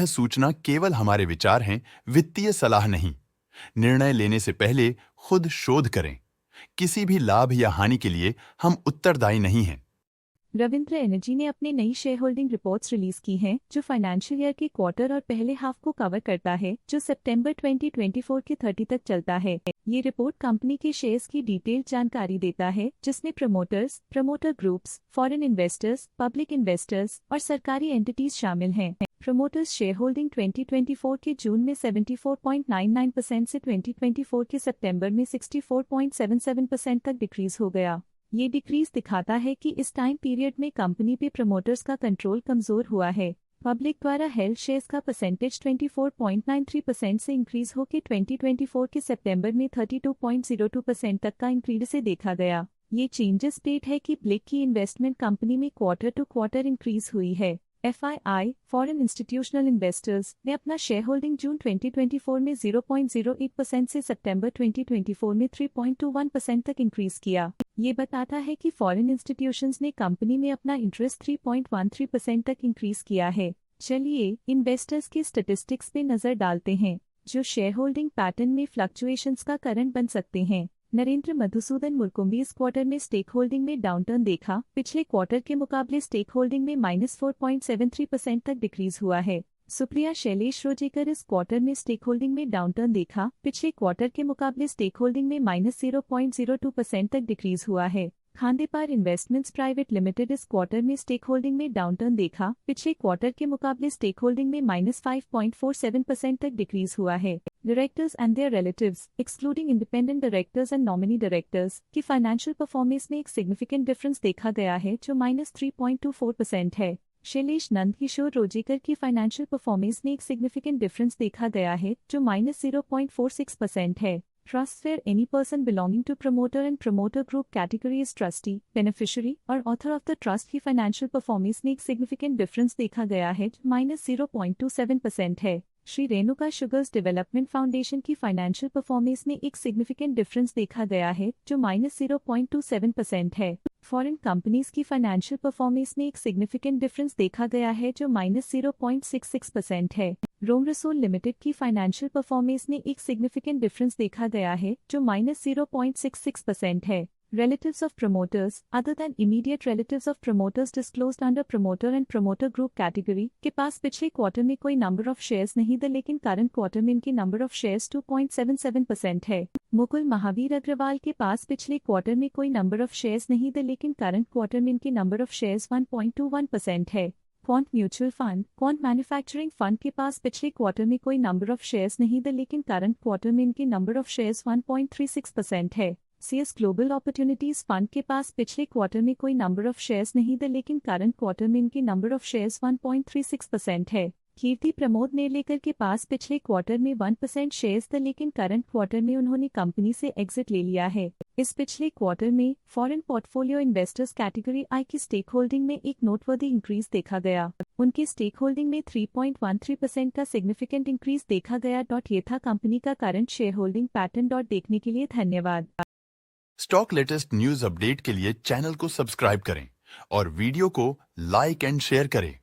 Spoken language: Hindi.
सूचना केवल हमारे विचार हैं, वित्तीय सलाह नहीं। निर्णय लेने से पहले खुद शोध करें। किसी भी लाभ या हानि के लिए हम उत्तरदायी नहीं हैं। रविंद्र एनर्जी ने अपनी नई शेयर होल्डिंग रिपोर्ट्स रिलीज की हैं, जो फाइनेंशियल ईयर के क्वार्टर और पहले हाफ को कवर करता है, जो सितंबर 2024 के 30 तक चलता है। ये रिपोर्ट कंपनी के शेयर्स की डिटेल्ड जानकारी देता है, जिसमें promoters, promoter groups, foreign investors, public investors और सरकारी एंटिटीज शामिल हैं। प्रमोटर्स शेयर होल्डिंग 2024 के जून में 74.99% से 2024 के सितंबर में 64.77% तक डिक्रीज हो गया। ये डिक्रीज दिखाता है कि इस टाइम पीरियड में कंपनी पे प्रमोटर्स का कंट्रोल कमजोर हुआ है। पब्लिक द्वारा हेल्ड शेयर्स का परसेंटेज 24.93% से इंक्रीज होकर 2024 के सितंबर में 32.02% तक का इंक्रीज से देखा गया। ये चेंजेस स्टेट है कि ब्लिक की इन्वेस्टमेंट कंपनी में क्वार्टर टू क्वार्टर इंक्रीज हुई है। FII फॉरेन इंस्टीट्यूशनल इन्वेस्टर्स ने अपना शेयर होल्डिंग जून 2024 में 0.08% से सितंबर 2024 में 3.21% तक इंक्रीज किया। ये बताता है कि फॉरेन इंस्टीट्यूशंस ने कंपनी में अपना इंटरेस्ट 3.13% तक इंक्रीज किया है। चलिए इन्वेस्टर्स के स्टैटिस्टिक्स पे नजर डालते हैं, जो शेयर होल्डिंग पैटर्न में फ्लक्चुएशंस का कारण बन सकते हैं। नरेंद्र मधुसूदन मुर्कुम्बी इस क्वार्टर में स्टेक होल्डिंग में डाउनटर्न देखा। पिछले क्वार्टर के मुकाबले स्टेक होल्डिंग में -4.73% तक डिक्रीज हुआ है। सुप्रिया शैलेश रोजेकर इस क्वार्टर में स्टेक होल्डिंग में डाउनटर्न देखा। पिछले क्वार्टर के मुकाबले स्टेक होल्डिंग में -0.02% तक डिक्रीज हुआ है। खांडेपार इन्वेस्टमेंट्स प्राइवेट लिमिटेड इस क्वार्टर में स्टेक होल्डिंग में डाउनटर्न देखा। पिछले क्वार्टर के मुकाबले स्टेक होल्डिंग में -5.47% तक डिक्रीज हुआ है। Directors and their relatives excluding independent directors and nominee directors की फाइनेंशियल परफॉर्मेंस में एक सिग्निफिकेंट डिफरेंस देखा गया है, जो -3.24% है। शैलेश नंद किशोर रोजेकर की फाइनेंशियल परफॉर्मेंस में एक सिग्निफिकेंट डिफरेंस देखा गया है, जो -0.46% है। Trust where any person belonging to promoter and promoter group category is trustee, beneficiary और author of the trust की financial performance में एक significant difference देखा गया है, -0.27% है। Shri Renuka sugars development foundation की फाइनेंशियल परफॉर्मेंस में एक सिग्निफिकेंट डिफरेंस देखा गया है, जो -0.27% है। फॉरेन कंपनीज की फाइनेंशियल परफॉर्मेंस में एक सिग्निफिकेंट डिफरेंस देखा गया है, जो -0.66% है। रोम रसोल लिमिटेड की फाइनेंशियल परफॉर्मेंस में एक सिग्निफिकेंट डिफरेंस देखा गया है, जो -0.66% है। Relatives of promoters other than immediate relatives of promoters disclosed under promoter and promoter group category के पास पिछले क्वार्टर में कोई नंबर ऑफ शेयर्स नहीं थे, लेकिन करंट क्वार्टर में इनकी नंबर ऑफ शेयर्स 2.77% है। मुकुल महावीर अग्रवाल के पास पिछले क्वार्टर में कोई नंबर ऑफ शेयर्स नहीं थे, लेकिन करंट क्वार्टर में इनकी नंबर ऑफ शेयर्स 1.21% है। Quant mutual fund quant manufacturing fund के पास पिछले क्वार्टर में कोई नंबर ऑफ शेयर्स नहीं थे, लेकिन करंट क्वार्टर में इनकी नंबर ऑफ शेयर्स 1.36% है। CS ग्लोबल अपॉर्चुनिटीज फंड के पास पिछले क्वार्टर में कोई नंबर ऑफ शेयर्स नहीं थे, लेकिन करंट क्वार्टर में इनकी नंबर ऑफ शेयर्स 1.36% है। कीर्ति प्रमोद नेलेकर के पास पिछले क्वार्टर में 1% शेयर्स थे, लेकिन करंट क्वार्टर में उन्होंने कंपनी से एग्जिट ले लिया है। इस पिछले क्वार्टर में फॉरेन पोर्टफोलियो इन्वेस्टर्स कैटेगरी आई की स्टेक होल्डिंग में एक नोटवर्दी इंक्रीज देखा गया। उनकी स्टेक होल्डिंग में 3.13% का सिग्निफिकेंट इंक्रीज देखा गया। ये था कंपनी का करंट शेयर होल्डिंग पैटर्न। देखने के लिए धन्यवाद। स्टॉक लेटेस्ट न्यूज अपडेट के लिए चैनल को सब्सक्राइब करें और वीडियो को लाइक एंड शेयर करें।